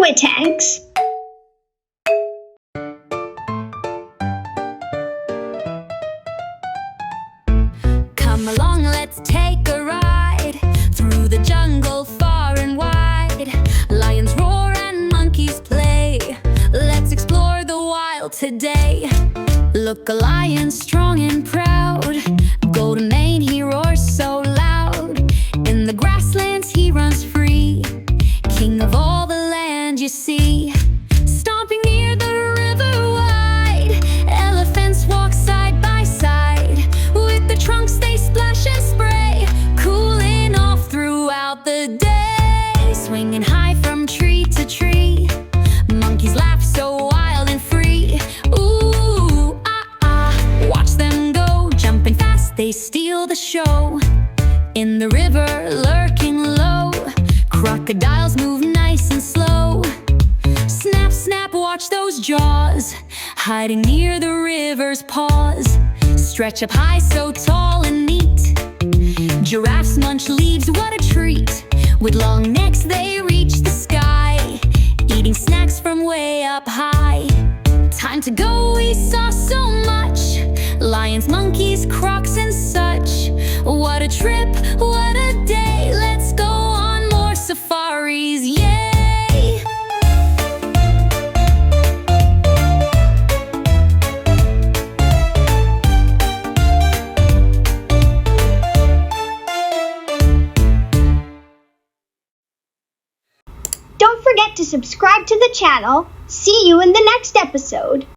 WitanX. Come along, let's take a ride through the jungle far and wide. Lions roar and monkeys play. Let's explore the wild today. Look, a lion strong and proud. Golden mane, he roars so loud. In the grasslands he runs free, king of all the land you see. Stomping near the river wide, elephants walk side by side. With the trunks they splash and spray, cooling off throughout the day. Swinging high from tree to tree, monkeys laugh so wild and free. Ooh, ah, ah, watch them go, jumping fast, they steal the show. In the river, lurking low, crocodiles move nice and slow. Snap, snap, watch those jaws, hiding near the river's paws. Stretch up high, so tall and neat. Giraffes munch leaves, what a treat. With long necks they reach the sky, eating snacks from way up high. Time to go, we saw so much. Lions, monkeys, crocs and such. What a trip, what a day. Let's go on more safaris, yay! Don't forget to subscribe to the channel. See you in the next episode.